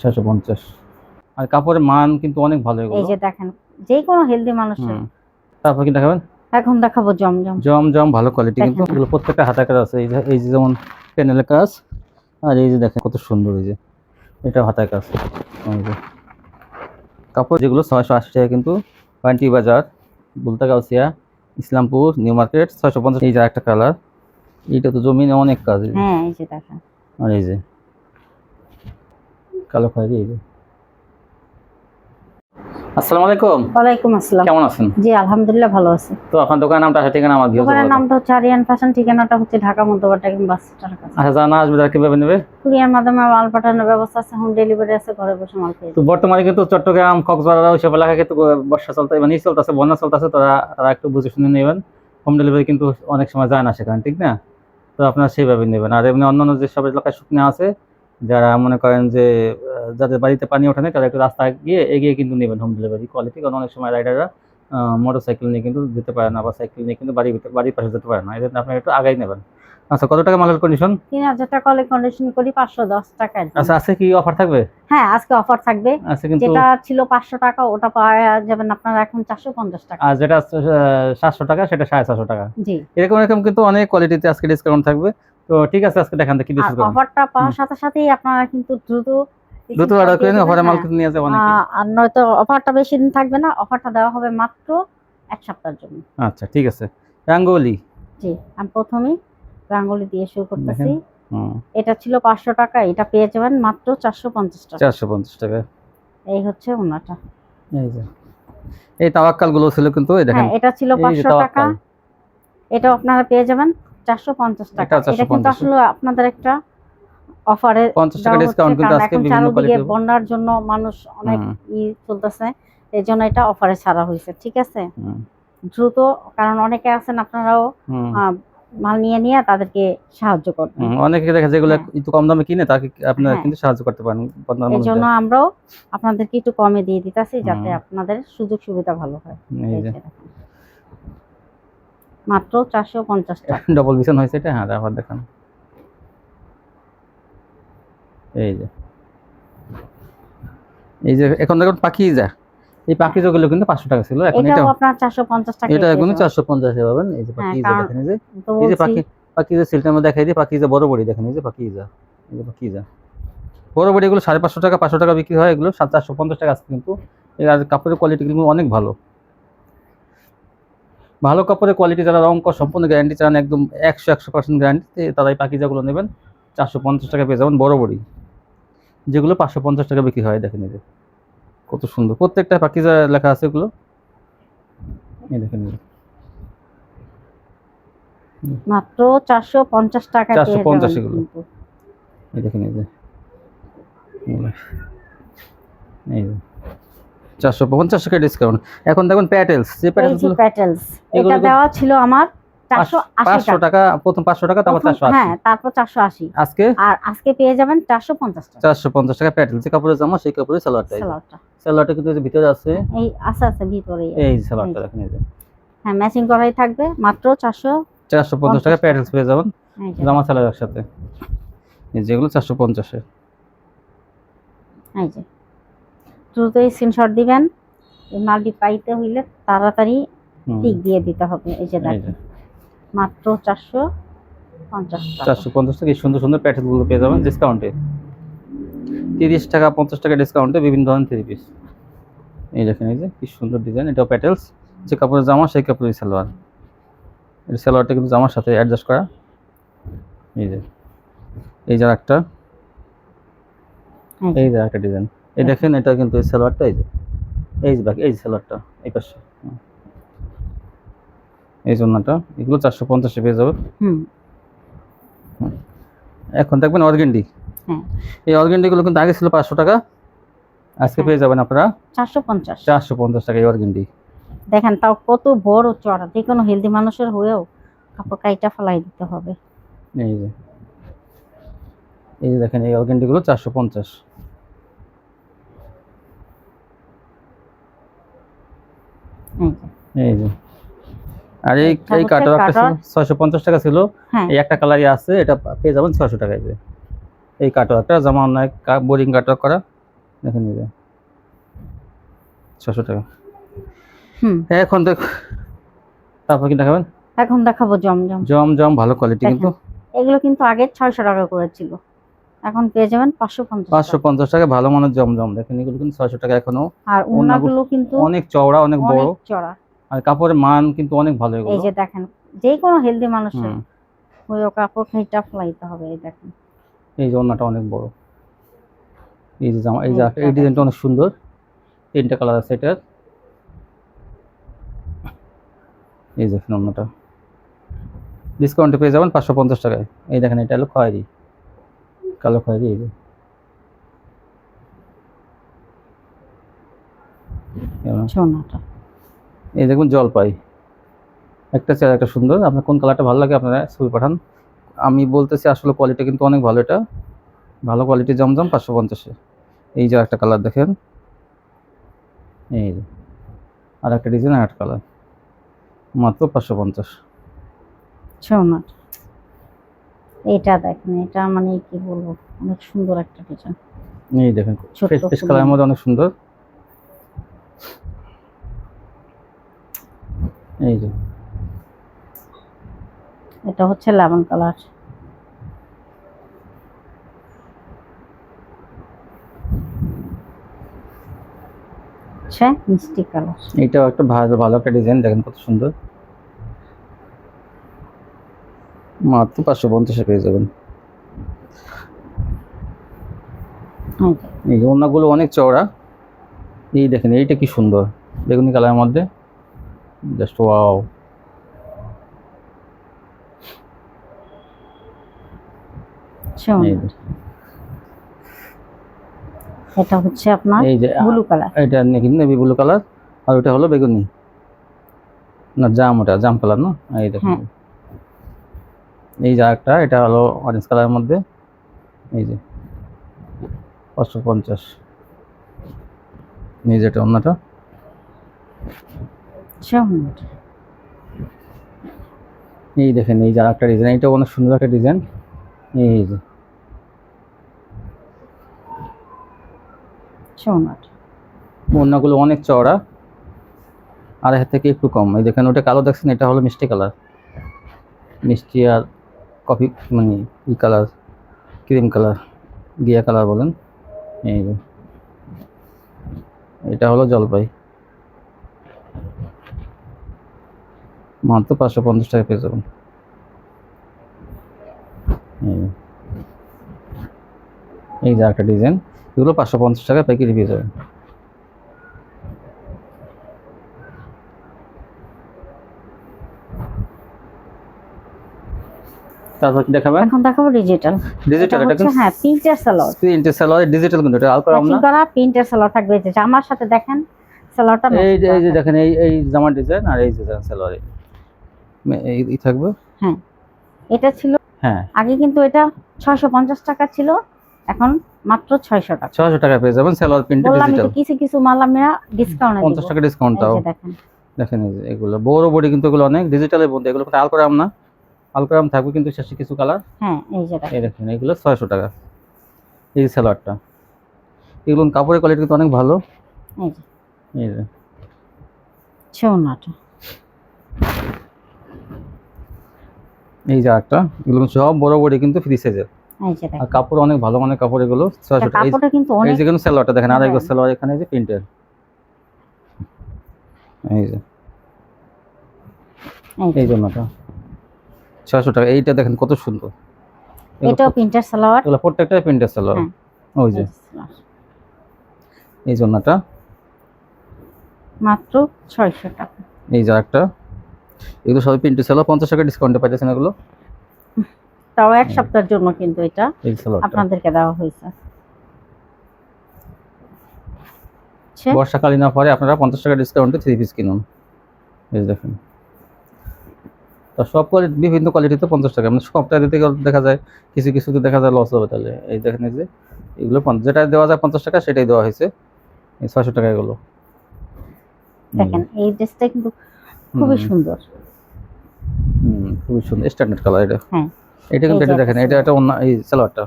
650। আর কাপড়ের মান কিন্তু অনেক ভালো এগুলো। এই যে দেখেন, যে কোনো হেলদি মানুষের। তারপর কি দেখাবেন? এখন দেখাবো জমজম। জমজম ভালো কোয়ালিটি, কিন্তু এগুলো প্রত্যেকটা হাতে কাজ আছে। এই যে যেমন প্যানেলের কাজ, আর এই যে দেখেন কত সুন্দর, এই যে এটা হাতে কাজ। এই যে কাপড় যেগুলো 680 টাকা, কিন্তু পান্টি বাজার, বুলতা গাউসিয়া, ইসলামপুর, নিউ মার্কেট 650। এই যে একটা কালার, এইটা তো জমিনে অনেক কাজ। হ্যাঁ এই যে দেখেন, আর এই যে কালো খয়েরি। এই যে আসসালামু আলাইকুম। ওয়ালাইকুম আসসালাম। কেমন আছেন? জি আলহামদুলিল্লাহ ভালো আছি। তো আপনার দোকানের নামটা আছে, ঠিকানা আমার দোকানের নামটা হচ্ছে আরিয়ান ফ্যাশন, ঠিকানাটা হচ্ছে ঢাকা মধ্যপাড়া বাস স্ট্যান্ডের কাছে। আচ্ছা, জানা আসবে, তারা কিভাবে নেবে? কুরিয়ার মাধ্যমে মাল পাঠানোর ব্যবস্থা আছে, হোম ডেলিভারি আছে, ঘরে বসে মাল পেয়ে তো বর্তমানে কিন্তু চট্টগ্রাম, কক্সবাজার ওইসব এলাকায় কিন্তু বর্ষা চলতে, মানে চলতেছে, বন্যা চলতেছে, তারা একটু বুঝে শুনে নেবেন। হোম ডেলিভারি কিন্তু অনেক সময় যায় না সেখানে, ঠিক না? তো আপনারা সেইভাবে নেবেন। আর এমনি অন্যান্য যেসব এলাকায় শুকনো আছে, যারা মনে করেন যে যাদের বাড়িতে পানি ওঠে না, তারা একটু রাস্তা এগিয়ে কিন্তু নেবেন হোম ডেলিভারি কোয়ালিটি। কারণ অনেক সময় রাইডাররা মোটর সাইকেল নিয়ে কিন্তু যেতে পারে না, বা সাইকেল নিয়ে কিন্তু বাড়ির পাশে যেতে পারে না, এই জন্য আপনারা একটু আগাই নেবেন। আচ্ছা, কত টাকা মালের কন্ডিশন? 3000 টাকা কলে কন্ডিশন করি, 510 টাকা। আচ্ছা, আছে কি অফার থাকবে? হ্যাঁ আজকে অফার থাকবে। আছে কিন্তু, যেটা ছিল 500 টাকা ওটা পাওয়া যাবেন আপনারা এখন 450 টাকা। আর যেটা 700 টাকা সেটা 750 টাকা। জি এরকম কিন্তু অনেক কোয়ালিটিতে আজকে ডিসকাউন্ট থাকবে। তো ঠিক আছে, আজকে দেখান কি ডিসকাউন্ট করবেন। অফারটা পাওয়ার সাথে সাথেই আপনারা কিন্তু দ্রুত অর্ডার করে নিন, অফারে মাল কিন্তু নিয়ে যাবেন অনেকে। আর নয়তো অফারটা বেশি দিন থাকবে না, অফারটা দেওয়া হবে মাত্র 1 সপ্তাহের জন্য। আচ্ছা ঠিক আছে। রাঙ্গোলি, জি আমি প্রথমেই রাঙ্গোলি দিয়ে শুরু করতেছি। হুম, এটা ছিল 500 টাকা, এটা পেয়ে যাবেন মাত্র 450 টাকা। 450 টাকা। এই হচ্ছে ওনাটা। এই যে এই তাওয়াক্কাল গুলো ছিল কিন্তু, এই দেখেন হ্যাঁ এটা ছিল 500 টাকা, এটাও আপনারা পেয়ে যাবেন 450 টাকা। এটা কিন্তু আসলে আপনাদের একটা অফারে 50 টাকা ডিসকাউন্ট, কিন্তু আজকে বিভিন্ন কোয়ালিটির বন্যার জন্য মানুষ অনেক চলতেছে, এই জন্য এটা অফারে ছাড়া হয়েছে, ঠিক আছে? দ্রুত, কারণ অনেকে আছেন আপনারাও মাল নিয়ে তাদেরকে সাহায্য করবেন। অনেকে দেখা যেগুলো একটু কম দামে কিনে তাকে আপনারা কিন্তু সাহায্য করতে পারেন। এই জন্য আমরাও আপনাদেরকে একটু কমে দিয়ে দিতেছি, যাতে আপনাদের সুযোগ সুবিধা ভালো হয়। মাত্র 450 টাকা। ডবল বিছান হয়েছে এটা। হ্যাঁ আবার দেখান, এই যে এখন দেখুন পাকিজা, এই পাকিজা গুলো কিন্তু 500 টাকা ছিল, এখন এটাও আপনার 450 টাকা। এটা এখন 450 এ পাবেন। এই যে পাকিজা দেখেন, এই যে পাকিজা সিলটা আমরা দেখাই দিই। পাকিজা বড় বড়ি দেখেন, এই যে পাকিজা, এই যে পাকিজা বড় বড়ি, এগুলো 550 টাকা, 500 টাকা বিক্রি হয়, এগুলো 450 টাকা আছে। কিন্তু এর কাপড়ের কোয়ালিটি কিন্তু অনেক ভালো, ভালো কাপড়ের কোয়ালিটি। যারা রং কস সম্পূর্ণ গ্যারান্টি চান, একদম 100% গ্যারান্টি, তারা এই পাকিজাগুলো নেবেন। 450 টাকা পেয়ে যাবেন বড় বড়ি, যেগুলো 550 টাকা বিক্রি হয়। দেখেন এই যে কত সুন্দর, প্রত্যেকটা পাকিজা লেখা আছে এগুলো। এই দেখেন মাত্র 450 টাকা 450 এগুলো। এই দেখেন এই যে 450 টাকা ডিসকাউন্ট। এখন দেখুন প্যাটেলস, যে প্যাটেলস এটা দেওয়া ছিল আমার 500 টাকা, প্রথম 500 টাকা, তারপর 480। হ্যাঁ তারপর 480 আজকে, আর আজকে পেয়ে যাবেন 450 টাকা। 450 টাকা প্যাটেলস, যে কাপড়ের জামা সেই কাপড়ের সালোয়ারটা কিন্তু এই ভিতরে আছে, এই আছে ভিতরে, এই সালোয়ারটা দেখেন এই যে। হ্যাঁ ম্যাচিং করাই থাকবে, মাত্র 450 টাকা প্যাটেলস পেয়ে যাবেন জামা সালোয়ারের সাথে। এই যেগুলো 450 এ। এই যে দ্রুত স্ক্রিনশট দিবেন, এই মালটি পাইতে হইলে তাড়াতাড়ি টিক দিয়ে দিতে হবে। এই যে দেখেন মাত্র 450 টাকা। 450 টাকা এই সুন্দর সুন্দর প্যাটেলগুলো পেয়ে যাবেন ডিসকাউন্টে। 30 টাকা 50 টাকা ডিসকাউন্টে বিভিন্ন ধরনের 3 পিস। এই দেখেন এই যে কি সুন্দর ডিজাইন, এটাও প্যাটেলস, যে কাপড়ের জামা সেই কাপড়ের সালোয়ার। এই সালোয়ারটা কিন্তু জামার সাথে অ্যাডজাস্ট করা। এই যে একটা, এই যে একটা ডিজাইন, এই দেখেন এটা কিন্তু এই সালোয়ারটা, এই যে এই সালোয়ারটা এই পাশে, এই জন্যটা, এগুলো 450 এ পেয়ে যাবে। এখন দেখবেন অর্গেন্ডি, এই অর্গেন্ডিগুলো কিন্তু আগে ছিল 500 টাকা, আজকে পেয়ে যাবেন আপনারা 450 টাকা এই অর্গেন্ডি। দেখেন তাও কত বড় চড়া, যে কোনো হেলদি মানুষের হয়েও কাপড় কাইটা ফেলাই দিতে হবে। এই যে দেখেন এই অর্গেন্ডিগুলো 450। এই যে আর এই কাটার একটা ছিল 650 টাকা ছিল, এই একটা কালারই আছে, এটা পেয়ে যাবেন 600 টাকায়। এই কাটার একটা জামা অনেক বোরিং কাটার করা, দেখেন এই যে 600 টাকা। হুম, এখন দেখ, তারপর কি দেখাবেন? এখন দেখাবো জমজম। জমজম ভালো কোয়ালিটি দেখেন, কিন্তু, এগুলো কিন্তু আগে 600 টাকা করে ছিল, এখন পেয়ে যাবেন 550 টাকা। 550 টাকা ভালো মানের জমজম। দেখেন এগুলো কিন্তু 600 টাকা এখনো। আর ওড়নাগুলো ওড়নাগুলো কিন্তু অনেক চওড়া, অনেক বড়, অনেক চড়া। আর কাপড়ের মান কিন্তু অনেক ভালো এই এগুলো। যে দেখেন, যে কোনো হেলদি মানুষের হুম, ওই কাপড় খাইটা ফলাইতে হবে। এই দেখেন, এই যে ওড়নাটা অনেক বড়, এই যে জামা, এই যে এইটা এই ডিজাইনটা দেখেন। অনেক সুন্দর, 3টা কালার আছে এটার। এই দেখেন ওড়নাটা ডিসকাউন্টে পেয়ে যাবেন 550 টাকায়। এই দেখেন এটা হলো খয়েরি, কালো খয়েরি। এই যে সোনাটা এই দেখুন জলপাই, একটা চেয়ার একটা সুন্দর। আপনার কোন কালারটা ভালো লাগে আপনারা ছবি পাঠান। আমি বলতেছি আসলে কোয়ালিটি কিন্তু অনেক ভালো, এটা ভালো কোয়ালিটি জমজম 550-এ। এই যে একটা কালার দেখেন, এই যে আর একটা ডিজাইন আর একটা কালার, মাত্র 550। সোনাটা এটা দেখেন, এটা মানে কি বলবো, অনেক সুন্দর একটা ডিজাইন। এই দেখেন ছোট্ট ফ্রেশ ফ্রেশ ফুলের কালারের মধ্যে অনেক সুন্দর। এই যে এটা হচ্ছে লেমন কালার। আচ্ছা, মিষ্টি কালার। এইটাও একটা ভালো ভালো একটা ডিজাইন, দেখেন কত সুন্দর, মাত্র 550-এ পেয়ে যাবেন। এই যে ওড়নাগুলো অনেক চওড়া, এই দেখেন এইটা কি সুন্দর বেগুনি কালারের মধ্যে, জাস্ট ওয়াও। এই যে এটা হচ্ছে আপনার এই যে ব্লু কালার। এটা নেভি ব্লু কালার, আর ওটা হলো বেগুনি না জাম, ওটা জাম কালার না। এই দেখেন হ্যাঁ। এই যে একটা, এটা হলো অরেঞ্জ কালারের মধ্যে। এই যে 550। এই যে এটা অন্যটা, সোনাটা এই দেখেন এই যে একটা ডিজাইন, এটা অনেক সুন্দর একটা ডিজাইন। এই যে সোনাটা ওড়নাগুলো অনেক চওড়া, আর এর থেকে একটু কম। এই দেখেন ওটা কালো দেখছেন, এটা হলো মিষ্টি কালার, মিষ্টি আর কফি মানে ই কালার, ক্রিম কালার, গিয়া কালার বলেন। এই যে এটা হলো জলপাই, মাত্র 550 টাকা পেয়ে যাবেন। এই যে একটা ডিজাইন, এগুলো 550 টাকা প্যাকেট পেয়ে যাবেন। তারপর কি দেখাবেন? এখন দেখাবো ডিজিটাল। ডিজিটাল, এটা কিন্তু হ্যাঁ, প্রিন্টের সালোয়ার। প্রিন্টের সালোয়ার, ডিজিটাল কিন্তু এটা আলকারাম না। করা প্রিন্টের সালোয়ার থাকবে, যে জামার সাথে দেখেন সালোয়ারটা এই যে দেখেন এই জামার ডিজাইন, আর এই যে সালোয়ার এই থাকবে। হ্যাঁ, এটা ছিল হ্যাঁ, আগে কিন্তু এটা 650 টাকা ছিল, এখন মাত্র 600 টাকা। 600 টাকা পেয়ে যাবেন সালোয়ার প্রিন্টের বললাম ডিজিটাল। তো কিছু কিছু মাল আমরা ডিসকাউন্টে দিব। 50 টাকা ডিসকাউন্ট দাও। দেখেন, দেখেন এই যে এগুলো বড় বডি কিন্তু এগুলো অনেক ডিজিটালের মধ্যে, এগুলো কিন্তু আলকারাম না, আলকারাম থাকবে কিন্তু শেষে কিছু কালার। হ্যাঁ এই যে এই দেখেন, দেখেন এগুলো 600 টাকা। এই যে সালোয়ারটা, এগুলো কাপড়ের কোয়ালিটি কিন্তু অনেক ভালো। এই যে এই যে সোনাটা এই যে একটা, এগুলো সব বড় বডি কিন্তু ফ্রি সাইজের, এই যে আর দেখেন, কাপড় অনেক ভালো মানের কাপড় এগুলো 600 টাকা। কাপড়টা কিন্তু এই অনেক যে কিন্তু সালোয়ারটা দেখেন, আর একবার হ্যাঁ। সালোয়ার এখানে যে প্রিন্টের, এই যে এই জন্যটা 600 টাকা। এইটা দেখেন কত সুন্দর, এটাও প্রিন্টের সালোয়ার। এগুলো প্রত্যেকটাই প্রিন্টের সালোয়ার। হ্যাঁ, ওই যে এই জন্যটা মাত্র 600 টাকা। এই যে একটা, এগুলো সবই প্রিন্টের সালোয়ার, 50 টাকা ডিসকাউন্টে পাইতেছেন এগুলো। তাও এক সপ্তাহের জন্য কিন্তু এটা এই সালোয়ারটা আপনাদেরকে দেওয়া হয়েছে। বর্ষাকালীন পরে আপনারা 50 টাকা ডিসকাউন্টে 3 পিস কিনুন। এই দেখেন, তো সব কোয়ালিটি বিভিন্ন কোয়ালিটিতে 50 টাকা, মানে সবটা দিতে দেখা যায় কিছু কিছুতে দেখা যায় লস হবে। তাহলে এই দেখেন এই যে এগুলো যেটা দেওয়া যায় 50 টাকা সেটাই দেওয়া হয়েছে, এই 600 টাকা এগুলো। দেখেন এই ড্রেসটা কিন্তু খুবই সুন্দর। খুবই সুন্দর স্ট্যান্ডার্ড কালার এটা। হ্যাঁ, এটা কিন্তু এটা দেখেন, এটা একটা অন্য এই সালোয়ারটা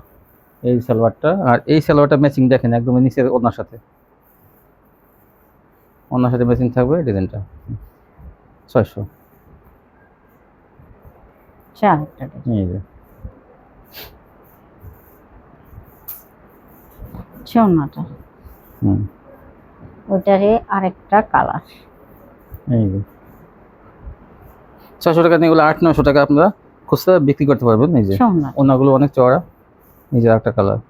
এই সালোয়ারটা, আর এই সালোয়ারটা ম্যাচিং দেখেন একদম নিচের ওনার সাথে ম্যাচিং থাকবে ডিজাইনটা 600। আরেকটা ডিজাইন এই যে ওনাটা, হুম ওইটারে আরেকটা কালার। এই যে 600 টাকা নিয়ে এগুলো 800-900 টাকা আপনারা খুচরা বিক্রি করতে পারবেন। এই যে ওনাটা ওনাগুলো অনেক চওড়া। এই যে একটা কালার।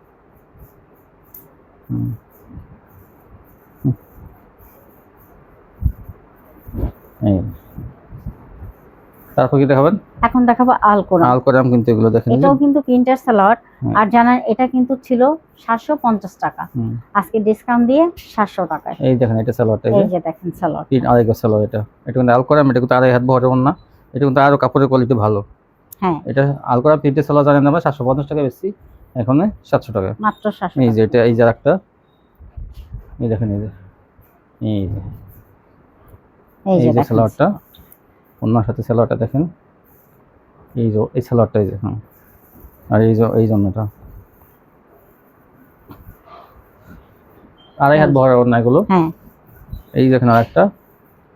এই তারপর কি দেখাবেন? এখন দেখাবো আলকোরাম। আলকোরাম কিন্তু এগুলো দেখেন, এই যে এটাও কিন্তু প্রিন্টার সালোয়ার। হুম। আর জানেন এটা কিন্তু ছিল 750 টাকা, হুম, আজকে ডিসকাউন্ট দিয়ে 700 টাকায়। এই দেখেন এটা সালোয়ারটা, এই এই যে যে দেখেন সালোয়ার, আড়াই গজ সালোয়ার। এটা কিন্তু আলকোরাম, এটা কিন্তু 2.5 হাত বহরের ওন্না। এটা কিন্তু আরো কাপড়ের কোয়ালিটি ভালো। হ্যাঁ এটা আলকোরাম প্রিন্টের সালোয়ার জানেন আমরা 750 টাকা বেশি, এখন 700 টাকা। মাত্র 700 এই যে টাকা। এটা, এই যে একটা, এই দেখেন, এই যে এই যে এই যে দেখেন সালোয়ারটা, ওন্নার সাথে সালোয়ারটা দেখেন। এই যে এই সালোয়ারটা, এই যে হ্যাঁ, আর এই জন্যটা 2.5 হাত বহরের ওন্না এগুলো। হ্যাঁ এই দেখেন আরেকটা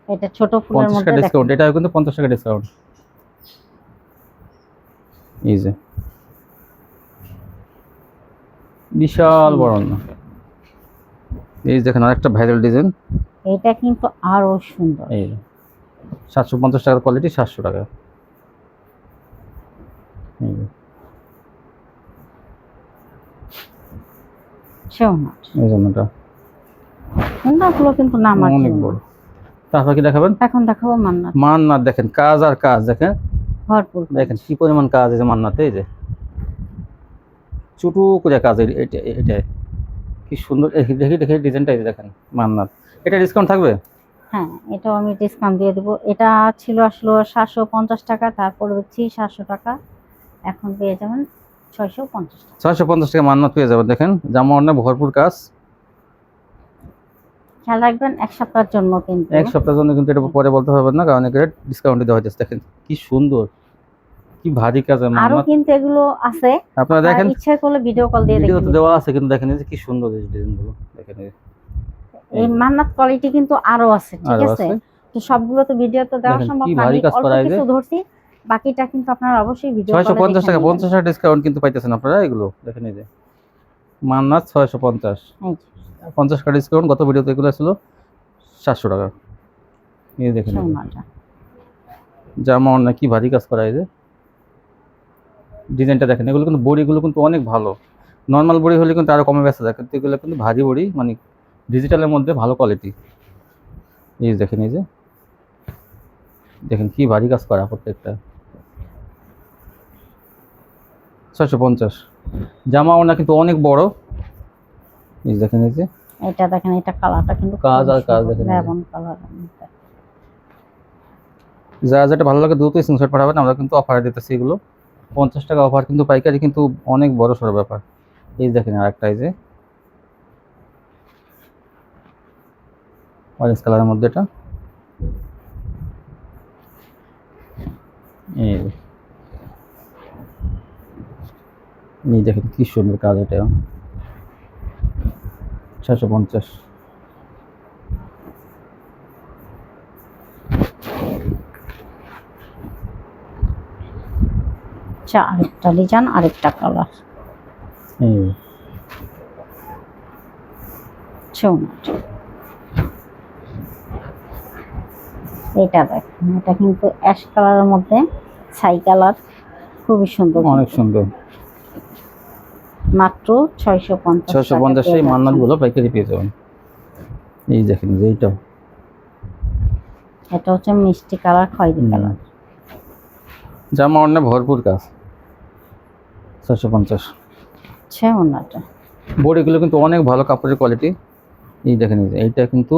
এটা ছোট ফুলের 50 মধ্যে টাকা দেখেন। ডিসকাউন্ট, এটা কিন্তু 50 টাকা ডিসকাউন্ট। এই যে বিশাল বড় না, এই দেখেন আরেকটা ভাইরাল ডিজাইন। এটা কিন্তু আরো সুন্দর। এই 750 টাকার কোয়ালিটি 700 টাকা। এই যে ওনাটা, এই জন্যটা ওনাগুলো কিন্তু নামার অনেক জন্য। বড়। তারপর কি দেখাবেন? এখন দেখাবো মান্নাত, মান্নাত দেখেন, কাজ আর কাজ দেখেন, ভরপুর কাজ। দেখেন কি পরিমাণ কাজ এই যে মান্নাতে। এই যে ছোট করে কাজ, এটা কি সুন্দর। দেখি দেখি ডিজাইনটা, এই যে দেখেন মান্নাত। এটা ডিসকাউন্ট থাকবে? হ্যাঁ এটাও আমি ডিসকাউন্ট দিয়ে দেবো। এটা ছিল আসলো 750 টাকা, তারপর হচ্ছে 700 টাকা, এখন পেয়ে যাবেন 650 টাকা। 650 টাকা মান্নাত পেয়ে যাবেন। দেখেন জামা অন্য ভরপুর কাজ। খেয়াল রাখবেন এক সপ্তাহের জন্য কিন্তু। এক সপ্তাহের জন্য কিন্তু এটা পরে বলতে পারবেন না, কারণ এটা ডিসকাউন্টে দেওয়া হচ্ছে। দেখেন কি সুন্দর, কি ভারী কাজ। আরো মান্নাত কিন্তু এগুলো আছে, আপনারা দেখেন, ইচ্ছা করলে ভিডিও কল দিয়ে ভিডিও দেখে তো দেওয়া আছে, কিন্তু দেখেন এই যে কি সুন্দর এই ডিজাইনগুলো দেখেন। এই মান্নাত কোয়ালিটি কিন্তু আরো আছে, ঠিক আরো আছে? আছে। তো সবগুলো তো ভিডিও তো দেওয়া দেখেন সম্ভব কি না, ভারী আমি কাজ অল্প করা, এই যে কিছু ধরছি, বাকিটা কিন্তু আপনারা অবশ্যই ভিডিও কলে 650 টাকা, দেখে নেবেন। 50 টাকা ডিসকাউন্ট কিন্তু পাইতেছেন আপনারা। এগুলো দেখেন, এই যে মান্নাত 650, এই যে 50 টাকা ডিসকাউন্ট। গত ভিডিওতে এগুলো ছিল 700 টাকা। এই দেখেন এই যে সোনাটা, জামা অন্য কি ভারী কাজ করা, এই যে ডিজাইনটা দেখেন। এগুলো কিন্তু বড়িগুলো কিন্তু অনেক ভালো। নর্মাল বড়ি হলে কিন্তু আরো কমে বেচা যায়, কিন্তু এগুলো কিন্তু ভারী বড়ি, মানে ডিজিটালের মধ্যে ভালো কোয়ালিটি। এই যে দেখেন, এই যে দেখেন কি ভারী কাজ করা প্রত্যেকটা। 650 জামা ওনা কিন্তু অনেক বড়। এই যে দেখেন, এই যে এটা দেখেন, এটা কালারটা কিন্তু কাজ আর খুব কাজ সুন্দর, দেখেন। Lemon colour. যা যেটা ভালো লাগে দ্রুত স্ক্রিনশট পাঠাবেন। আমরা কিন্তু অফারে দিতেছি এগুলো 50 টাকা অফার, কিন্তু পাইকারি কিন্তু অনেক বড় সড়ো ব্যাপার। এই দেখেন আরেকটা, এই যে অরেঞ্জ কালারের মধ্যে এটা। এই যে এই দেখেন কি সুন্দর কাজ, এটা 650। আচ্ছা আরেকটা ডিজাইন, আরেকটা কালার। এই সোনাটা, এটা দেখেন, এটা কিন্তু অ্যাশ কালারের মধ্যে ছাই কালার, খুবই সুন্দর, অনেক সুন্দর। মাত্র 650 650 সেই মান্নাত গুলো পাইকারি পেয়ে যাবেন। এই দেখেন যে এইটা, এটা হচ্ছে মিষ্টি কালার, খয়েরি কালার। জামা অন্য ভরপুর কাজ 650। ওনাটা বডিগুলো কিন্তু অনেক ভালো কাপড়ের কোয়ালিটি। এই দেখেন, এই যে এইটা কিন্তু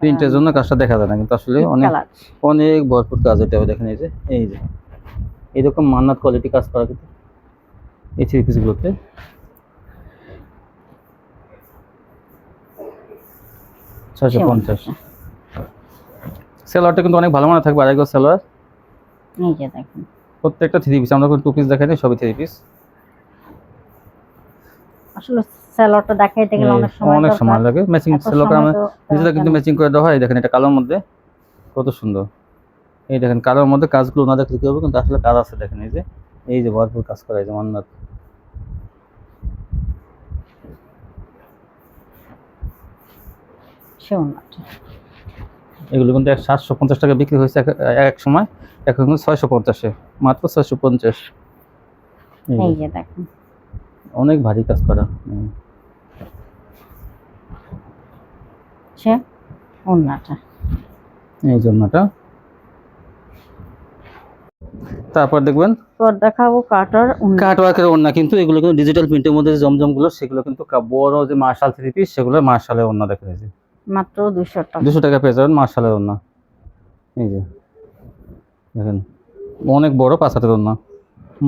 প্রিন্টের জন্য কাজটা দেখা যায় না, কিন্তু আসলে অনেক অনেক ভরপুর কাজ। এটাও দেখেন, এই যে এইরকম মান্নাত কোয়ালিটি কাজ করা কিন্তু এই থ্রি পিসগুলোতে। সালোয়ারটা কিন্তু অনেক ভালো মানের থাকবে, আড়াই গজ সালোয়ার। এই যে দেখেন প্রত্যেকটা থ্রি পিস, আমরা টু পিস দেখাই না, সবই থ্রি পিস। আসলে সেলোটা দেখাইতে গেলে অনেক সময় অনেক সময় দরকার। লাগে। ম্যাচিং এত সেলো সময় আমরা তো নিজেরা কিন্তু ম্যাচিং করে দেওয়া হয়। এই দেখেন এটা কালোর মধ্যে কত সুন্দর। এই দেখেন কালোর মধ্যে কাজগুলো না দেখলে কি হবে, কিন্তু আসলে কাজ আছে দেখেন। এই যে ভরপুর কাজ করা, এই যে মান্নাত। সে ওন্নাটা। এগুলো কিন্তু 750 টাকা বিক্রি হয়েছে এক সময়, এখন কিন্তু 650-এ, মাত্র 650। এই যে দেখেন অনেক ভারী কাজ করা। সে ওন্নাটা। এই জন্যটা। তারপর দেখবেন পর দেখাবো কাটার ওন্না। কাট ওয়ার্কের ওড়না, কিন্তু এগুলো কিন্তু ডিজিটাল প্রিন্টের মধ্যে যে জমজমগুলো, সেগুলো কিন্তু বড় যে মার্শাল 3 পিস, সেগুলো মার্শালের ওড়না দেখা যায়। মাত্র 200 টাকা। 200 টাকা পেয়ে যাবেন মার্শালের ওড়না। এই যে দেখেন অনেক বড় 5 হাতের ওড়না,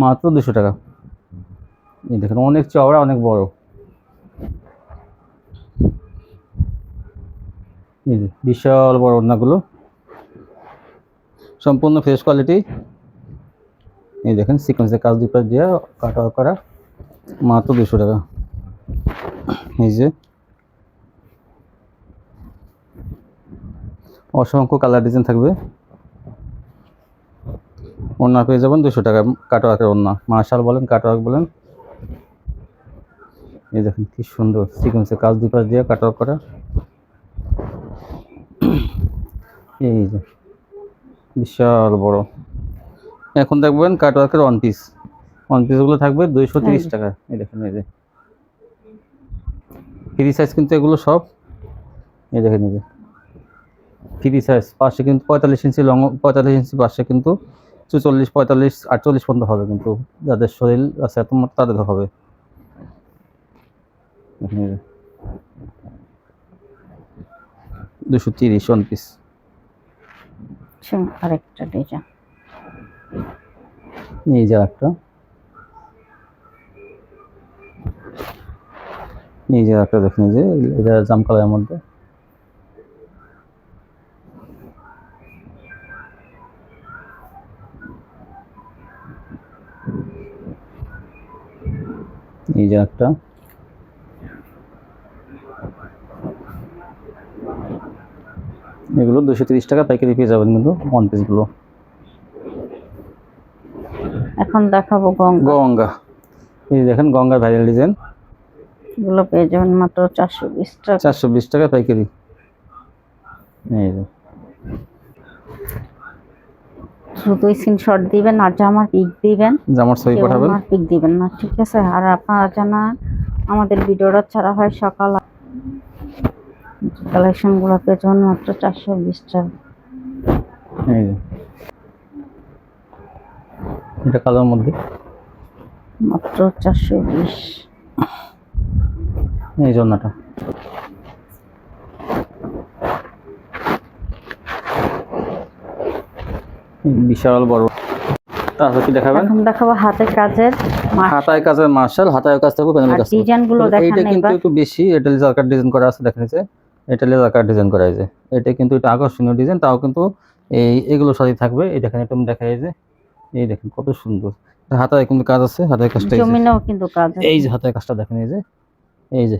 মাত্র 200 টাকা। এই দেখেন অনেক চওড়া, অনেক বড়। এই যে বিশাল বড় ওড়নাগুলো, সম্পূর্ণ ফ্রেশ কোয়ালিটি। এই দেখেন সিকোয়েন্সের কাজ দুপাশ দিয়ে কাট ওয়ার্ক করা, মাত্র 200 টাকা। এই যে অসংখ্য কালার ডিজাইন থাকবে। ওড়না পেয়ে যাবেন 200 টাকা, কাট ওয়ার্কের ওড়না। মার্শাল বলেন, কাট ওয়ার্ক বলেন। এই দেখেন কি সুন্দর সিকোয়েন্সের কাজ দুপাশ দিয়ে কাট ওয়ার্ক করা। এই যে বিশাল বড়। এখন দেখবেন কাট ওয়ার্কের ওয়ান পিসগুলো থাকবে 230 টাকা। এই দেখেন এই যে ফ্রি সাইজ কিন্তু এগুলো সব। এই দেখেন এই যে ফ্রি সাইজ, পাশে কিন্তু 45 ইঞ্চি লং, 45 ইঞ্চি পাশে কিন্তু 44, 45, 48 পর্যন্ত হবে, কিন্তু যাদের শরীর আছে এত মোটা তাদের হবে। দেখেন এই যে 230 ওয়ান পিস। সে আরেকটা ডিজাইন। এই যে একটা, এই যে একটা দেখেন, এই যে এটা জাম কালারের মধ্যে। এই যে একটা, এগুলো 230 টাকা পাইকারি পেয়ে যাবেন কিন্তু ওয়ান পিসগুলো। এখন দেখাবো গঙ্গা। এই দেখেন গঙ্গার ভাইরাল ডিজাইন, এগুলো পেয়ে যাবেন মাত্র 420 টাকা। 420 টাকা পাইকারি। এই যে শুধু স্ক্রিনশট দিবেন আর জামার পিক দিবেন, জামার ছবি পাঠাবেন। আমার পিক দিবেন না, ঠিক আছে? আর আপনারা জানা আমাদের ভিডিওটা ছাড়া হয় সকাল, কালেকশনগুলো পেয়ে যাবেন মাত্র 420 টাকা। এই যে এটা কালোর মধ্যে, মাত্র 420। এই জন্যটা। বিশাল বড়। তারপর কি দেখাবেন? এখন দেখাবো হাতের কাজের হাতায় কাজের মার্শাল, হাতায় কাজ থাকবে, প্যানেল কাজ। ডিজাইনগুলো দেখেন এইটা কিন্তু এবার। একটু বেশি, এটা লেজার কাট ডিজাইন করা আছে দেখেন, যে এটা লেজার কাট ডিজাইন করা আছে। এটা কিন্তু এটা আকর্ষণীয় ডিজাইন, তাও কিন্তু এগুলো সাথে থাকবে। এই দেখেন এটা দেখাই, যে এই দেখেন কত সুন্দর। হাতায় কিন্তু কাজ আছে, হাতায় কাজটা জমিনেও কিন্তু কাজ আছে। এই যে হাতায় কাজটা দেখেন, এই যে এই যে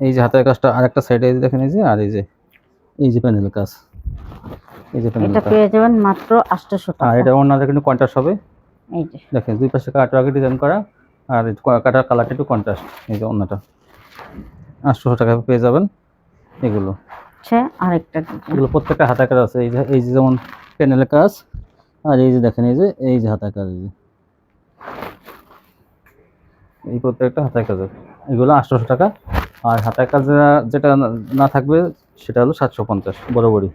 এই যে হাতের কাজটা আরেকটা সাইডে দেখেন, এই যে আর এই যে প্যানেল কাজ, এই যে প্যানেল এটা কাজ পেয়ে যাবেন মাত্র 800 টাকা। আর এটা ওনাদের কিন্তু কন্ট্রাস্ট হবে। এই যে দেখেন দুই পাশে কাটওয়ার্ক ডিজাইন করা, আর কাটার কালারটা একটু কন্ট্রাস্ট। এই যে ওনাটা 800 টাকা পেয়ে যাবেন এগুলো। আচ্ছা আরেকটা ডিজাইন, এগুলো প্রত্যেকটা হাতের কাজ আছে। এই যে যেমন প্যানেলের কাজ, আর এই যে দেখেন এই যে হাতের কাজ, এই প্রত্যেকটা হাতের কাজ। এগুলো 800 টাকা। আর হাতের কাজ যেটা না থাকবে সেটা হলো 750 বরাবরই।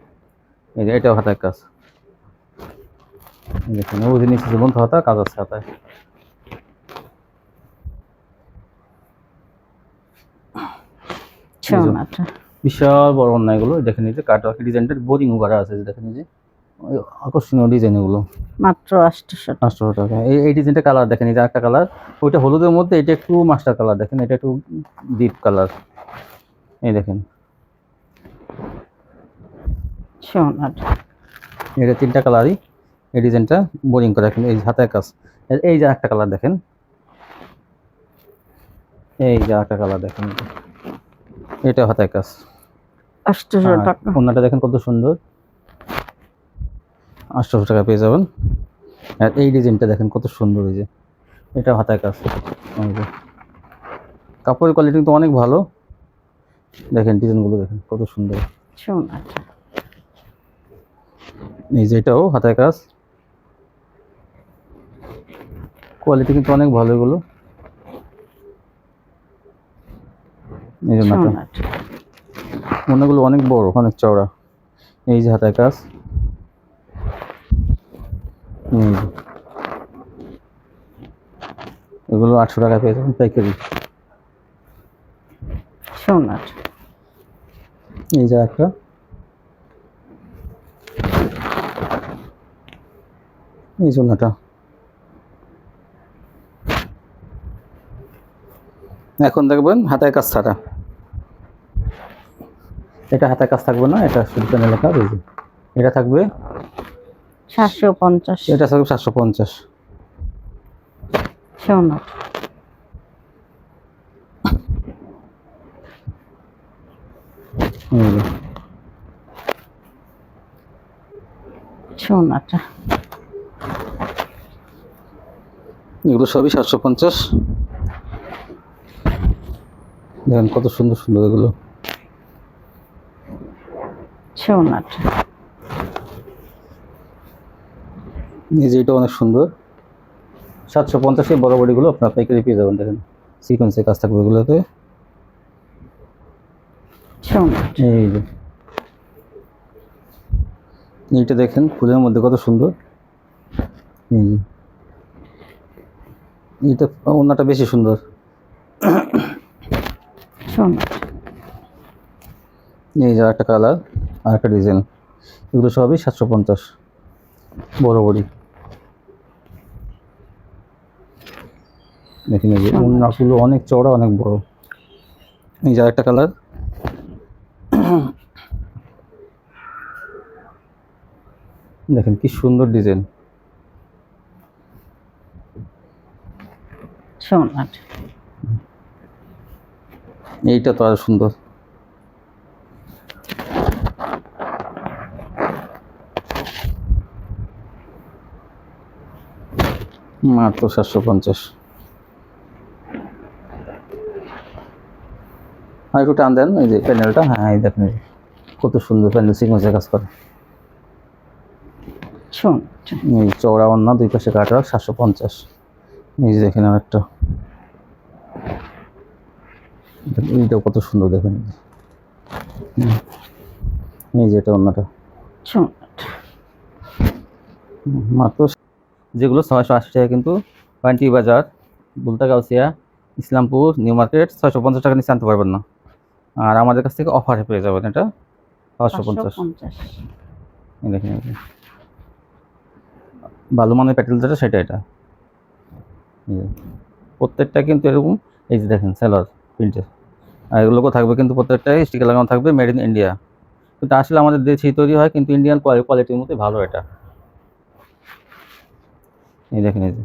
এই যে এটাও হাতের কাজ, দেখুন ওই যে নিচে জীবন্ত হাতা কাজ আছে হাতায়। বিশাল বড় অন্য এগুলো দেখেন, এই যে কাটওয়ার্ক ডিজাইনটা বোরিং করা আছে, দেখেন এই যে আকর্ষণীয় ডিজাইন এগুলো মাত্র 800 টাকা। এই ডিজাইনটা কালার দেখেন, এই যে একটা কালার, ওইটা হলুদের মধ্যে, এটা একটু মাস্টার কালার দেখেন, এটা একটু ডিপ কালার। এই দেখেন এটা তিনটা কালারই, এই ডিজাইনটা বোরিং করা। এই হাতের কাজ, এই যে একটা কালার দেখেন, এই যে একটা কালার দেখেন, এটা হাতায় কাজ। 800 আর টাকা। ওড়নাটা দেখেন কত সুন্দর, 800 টাকা পেয়ে যাবেন। আর এই ডিজাইনটা দেখেন কত সুন্দর, এই যে এটা হাতায় কাজ। এই যে কাপড়ের কোয়ালিটি কিন্তু অনেক ভালো, দেখেন ডিজাইনগুলো দেখেন কত সুন্দর। সোনাটা এই যে এটাও হাতায় কাজ, কোয়ালিটি কিন্তু অনেক ভালো এগুলো। এই জন্য সোনাটা ওড়নাগুলো অনেক বড়, অনেক চওড়া। এই যে হাতায় কাজ, এগুলো 800 টাকা পেয়ে যাবেন পাইকারি। সোনাটা এই যে একটা, এই জন্যটা এখন দেখবেন হাতায় কাজ ছাড়া, এটা হাতায় কাজ থাকবে না, এটা শুধু প্যানেলের কাজ। এই যে এটা থাকবে 750। এটা থাকবে 750। সোনাটা এই যে সোনাটা এগুলো সবই 750। দেখেন কত সুন্দর সুন্দর এগুলো। সোনাটা এই যে এটা অনেক সুন্দর, 750 এই বড় বড়িগুলো আপনার পাইকারি পেয়ে যাবেন। দেখেন সিকোয়েন্সের কাজ থাকবে এগুলোতে। সোনাটা এই যে এইটা দেখেন ফুলের মধ্যে কত সুন্দর। এই যে এইটা ওড়নাটা বেশি সুন্দর। সোনাটা এই যে একটা কালার আর একটা ডিজাইন, এগুলো সবই 750 বড় বড়ি। দেখেন এই যে ওড়নাগুলো অনেক চওড়া, অনেক বড়। এই যে একটা কালার, দেখেন কি সুন্দর ডিজাইন। সোনাটা এইটা তো আরো সুন্দর। মাত্র 750। আর একটু টান দেন, এই যে প্যানেলটা, হ্যাঁ এই দেখেন এই যে কত সুন্দর প্যানেল সিকোয়েন্সের কাজ করে। সোনাটা এই চওড়া ওড়না, দুই পাশে কাটা, 750। এই যে দেখেন আর একটা, এইটাও কত সুন্দর দেখেন। এই যে এটা ওড়নাটা সোনাটা মাত্র, যেগুলো 680 টাকা, কিন্তু পান্টি বাজার, বুলতা গাউসিয়া, ইসলামপুর, নিউ মার্কেট 650 টাকা নিচে আনতে পারবেন না। আর আমাদের কাছ থেকে অফারে পেয়ে যাবেন এটা 550। 550। এই দেখেন এই যে ভালো মানের প্যাটেল যেটা সেটা, এটা এই যে প্রত্যেকটা কিন্তু এরকম। এই যে দেখেন সেলার প্রিন্টের, আর এগুলোকে থাকবে কিন্তু প্রত্যেকটাই স্টিকার লাগানো থাকবে মেড ইন ইন্ডিয়া। কিন্তু আসলে আমাদের দেশেই তৈরি হয়, কিন্তু ইন্ডিয়ান কোয়ালিটির মধ্যে ভালো এটা। এই দেখেন এই যে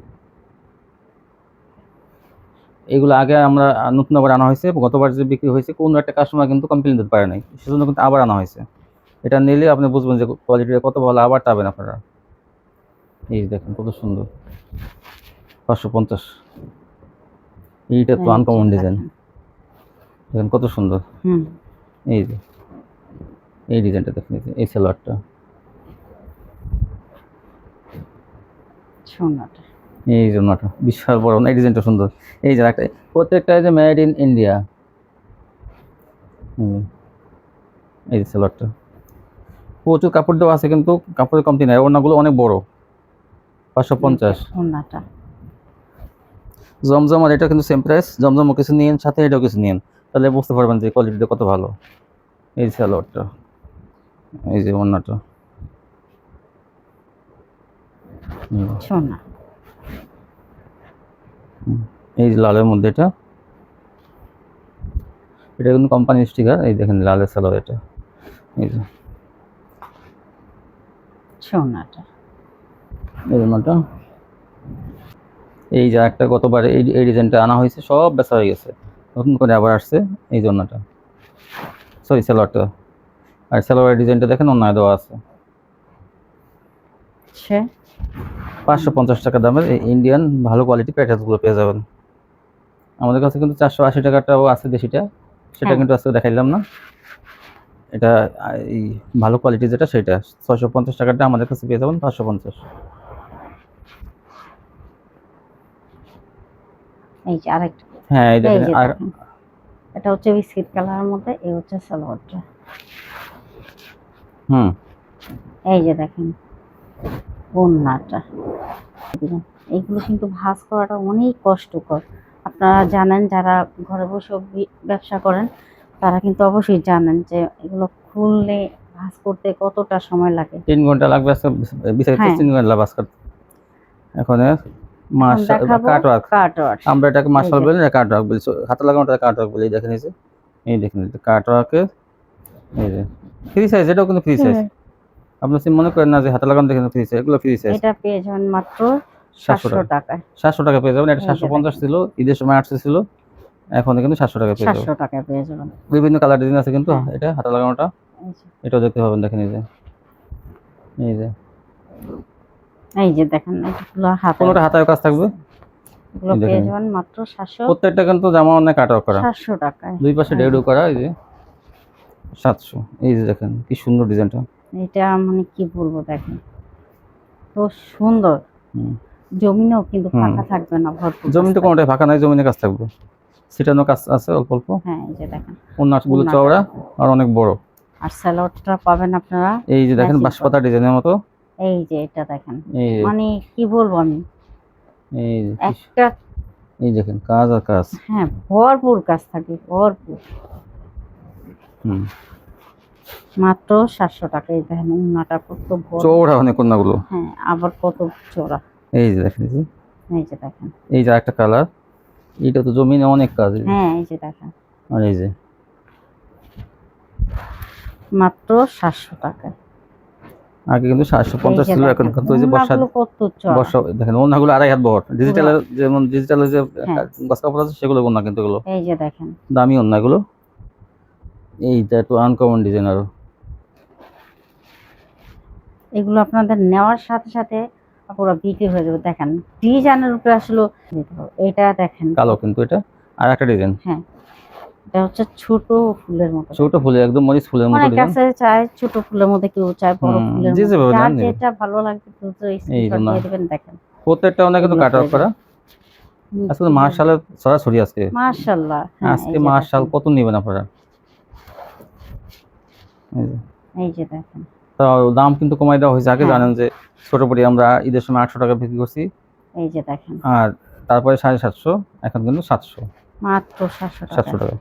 এগুলো আগে আমরা নতুন আবার আনা হয়েছে, গতবার যে বিক্রি হয়েছে কোনো একটা কাস্টমার কিন্তু কমপ্লেন দিতে পারে নাই, সেজন্য কিন্তু আবার আনা হয়েছে। এটা নিলে আপনি বুঝবেন যে কোয়ালিটিটা কত ভালো, আবার পাবেন আপনারা। এই যে দেখেন কত সুন্দর, 550। এইটা তো আনকমন ডিজাইন, দেখেন কত সুন্দর। হুম এই যে এই ডিজাইনটা দেখেন, এই সালোয়ারটা, সোনাটা এই জন্যটা বিশাল বড় না, এই ডিজাইনটা সুন্দর। এই যে একটা, প্রত্যেকটা যে মেড ইন ইন্ডিয়া। এই যে সালোয়ারটা প্রচুর কাপড় দেওয়া আছে, কিন্তু কাপড়ের কমতি নাই, ওড়নাগুলো অনেক বড়, 550। সোনাটা জমজম আর এটা কিন্তু সেম প্রাইস, জমজমও কিছু নিয়েন সাথে এটাও কিছু নিয়েন, তাহলে বুঝতে পারবেন যে কোয়ালিটিটা কত ভালো। এই যে সালোয়ারটা, এই যে ওড়নাটা, সোনা এই যে লালের মধ্যে এটা, এটা কিন্তু কোম্পানি স্টিকার। এই দেখেন লালের সালোয়ার এটা, এই যে সোনাটা এই ওড়নাটা। এই যে একটা গতবার এই ডিজাইনটা আনা হয়েছে, সব বেচা হয়ে গেছে, নতুন করে আবার আসছে এই জন্যটা, সরি সালোয়ারটা। আর সালোয়ারের ডিজাইনটা দেখেন অন্যায় দেওয়া আছে। আচ্ছা 550 টাকা দামের এই ইন্ডিয়ান ভালো কোয়ালিটি প্যাটার্নগুলো পেয়ে যাবেন। আমাদের কাছে কিন্তু 480 টাকাটাও আছে দেশিটা, সেটা হ্যাঁ। কিন্তু আজকে দেখাইলাম না। এটা এই ভালো কোয়ালিটি যেটা সেটা 650 টাকাটা আমাদের কাছে পেয়ে যাবেন 550। এই যে আরেকটা, হ্যাঁ এই এই দেখেন যে আর দেখেন, এটা হচ্ছে বিস্কিট কালারের মধ্যে, এই হচ্ছে সালোয়ারটা। হুম এই যে দেখেন ওড়নাটা দিবেন। এগুলো কিন্তু ভাঁজ করাটা অনেক কষ্টকর। আপনারা জানেন, যারা ঘরে বসে ব্যবসা করেন তারা কিন্তু অবশ্যই জানেন যে এগুলো খুললে ভাঁজ করতে কতটা সময় লাগে। 3 ঘন্টা লাগবে আজকে বিস্তারিত হ্যাঁ। 3 ঘন্টা বাস করতে। এখন মাস কাট ওয়ার্ক, কাটওয়ার্ক। আমরা এটাকে মার্শাল এই যে। বলি না কাট ওয়ার্ক বলি, হাতে লাগানোটা কাট ওয়ার্ক বলি। দেখেন এই দেখেন কাট ওয়ার্কের এই যে ফ্রি সাইজ, এটাও কিন্তু ফ্রি সাইজ। আপনি মনে করেন না যে হাতে লাগানো দেখেন ফ্রি সাইজ, এগুলো ফ্রি সাইজ। এটা পেয়ে যাবেন মাত্র 700 700 টাকায়। 700 টাকা পেয়ে যাবেন। এটা এই যে 750 ছিল, ঈদের সময় 800 ছিল, এখন কিন্তু 700 টাকা পেয়ে যাবেন। 700 টাকায় পেয়ে যাবেন। বিভিন্ন কালার ডিজাইন আছে কিন্তু হ্যাঁ। এটা হাতে লাগানোটা, এই যে। এটাও দেখতে পাবেন। দেখেন এই যে এই যে দেখেন, এগুলো হাতে, কোনোটা হাতায় কাজ থাকবে। এগুলো এই পেয়ে দেখেন। যাবেন মাত্র 700 প্রত্যেকটা কিন্তু জামা অনেক কাট ওয়ার্ক করা, 700 টাকায়। দুই পাশে ডেডু করা। এই যে 700। এই যে দেখেন কি সুন্দর ডিজাইনটা। এটা মানে কি বলবো, দেখেন তো সুন্দর। হুম। জমিনও কিন্তু ফাঁকা থাকবে না, ভরপুর জমিন তো কাজ কোনোটাই ফাঁকা নাই, জমিনে কাজ থাকবে, সিটানো কাজ আছে অল্প অল্প। থাকবে। হ্যাঁ এই যে দেখেন, ওন্নাগুলো ওন্নাটা। চওড়া আর অনেক বড়। আর সালোয়ারটা পাবেন আপনারা এই যে দেখেন matching বাঁশপাতা ডিজাইনের মতো। এই যে এটা দেখেন, এই যে মানে কি বলবো আমি, এই যে একটা এই দেখেন কাজ আর কাজ। হ্যাঁ ভরপুর কাজ থাকে, ভরপুর। হুম মাত্র 700 টাকায়। দেখেন উন্নাটা কত বড়, চওড়া অনেক ওন্নাগুলো। হ্যাঁ আবার কত চওড়া। এই যে দেখেন এই যে দেখেন, এই যে একটা কালার, এইটা তো জমিনে অনেক কাজ। হ্যাঁ এই যে দেখেন, আর এই যে মাত্র 700 টাকায়। আগে কিন্তু 750 ছিল, এখন কিন্তু ওই যে বর্ষা উন্নাগুলো কত চওড়া। বর্ষা দেখেন ওন্নাগুলো 2.5 হাত বড়। ডিজিটালের যেমন ডিজিটালের যে হ্যাঁ। গস কাপড় আছে সেগুলো ওন্না, কিন্তু এগুলো এই যে দেখেন, দামি ওন্নাগুলো। এইটা একটু আনকমন ডিজাইন আরো। এগুলো আপনাদের নেওয়ার সাথে সাথে পুরো বিক্রি হয়ে যাবে। দেখেন ডিজাইনের উপরে আসলে দিতে হবে। এটা দেখেন কালো কিন্তু এটা, আর একটা ডিজাইন হ্যাঁ, এটা হচ্ছে ছোট ফুলের মতো। ছোট ফুলে একদম মরিচ ফুলের মতো অনেক ডিজাইন। কাছে চায় ছোট ফুলের মধ্যে, কেউ চায় বড় ফুলের যে মধ্যে, যেভাবে যার নেন নেবেন। যেটা ভালো লাগবে দ্রুত স্ক্রিনশট জন্য। দিয়ে দিবেন। দেখেন প্রত্যেকটা অনেক কিন্তু কাট আউট করা। আজকে মার্শালের সরাসরি আজকে মাশাআল্লাহ। আজকে মার্শাল কত নেবেন আপনারা? এই যে দেখেন, তো দাম কিন্তু কমাই দেওয়া হয়েছে। আগে হ্যাঁ। জানেন যে ছোট পরি আমরা ঈদের সময় 800 টাকা বিক্রি করছি, এই যে দেখেন আর তারপরে 750, এখন কিন্তু 700 মাত্র 700 টাকা। 700 টাকা।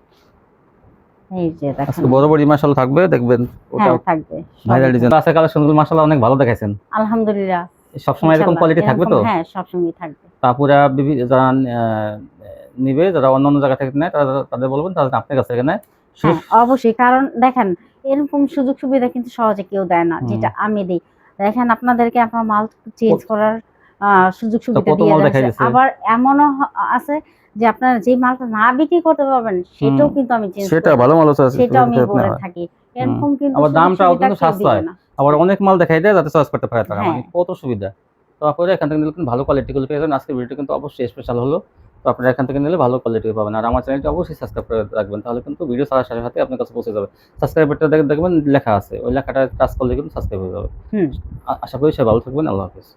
এই যে দেখেন, আজকে বড় বড় মার্শাল থাকবে, দেখবেন ওটা হ্যাঁ থাকবে ভাইরাল ডিজাইন আছে। কালেকশনগুলো মার্শাল অনেক ভালো দেখাইছেন। আলহামদুলিল্লাহ। সবসময় এরকম ইনশাআল্লাহ, কোয়ালিটি থাকবে তো? হ্যাঁ সবসময় থাকবে। তারপরে যারা নিবে, যারা অন্য অন্য জায়গা থেকে নেয়, তাদের বলবেন তাহলে আপনার কাছ থেকে নেয়। হ্যাঁ অবশ্যই, কারণ দেখেন এরকম সুযোগ সুবিধা কিন্তু সহজে কেউ দেয় না, যেটা আমি দিই। দেখেন আপনাদেরকে আপনার মাল চেঞ্জ করার সুযোগ সুবিধা কত দিয়ে মাল দেখাই দিয়েছে। দিছে। আবার এমনও আছে যে আপনারা যে মালটা না বিক্রি করতে পারবেন সেটাও কিন্তু আমি চেঞ্জ সেটা ভালো মাল আছে, সেটাও আমি বলে থাকি। এরকম কিন্তু আবার সুযোগ দামটাও সুবিধা কিন্তু কেউ দিবে সাশ্রয়। না। আবার অনেক মাল দেখাই দেয় যাতে চয়েস করতে পারে তারা, হ্যাঁ। মানে কত সুবিধা। তো আপনারা এখান থেকে নিলে কিন্তু ভালো কোয়ালিটিগুলো পেয়ে যাবেন। আজকের ভিডিওটা কিন্তু অবশ্যই স্পেশাল হলো, তো আপনারা এখান থেকে নিলে ভালো কোয়ালিটি পাবেন। আর আমার চ্যানেলটা অবশ্যই সাবস্ক্রাইব করে রাখবেন, তাহলে কিন্তু ভিডিও ছাড়ার সাথে সাথে আপনার কাছে পৌঁছে যাবে। সাবস্ক্রাইবারটা দেখবেন লেখা আছে, ওই লেখাটা টাচ করলে কিন্তু সাবস্ক্রাইব হয়ে যাবে। আশা করি সবাই ভালো থাকবেন। আল্লাহ হাফেজ।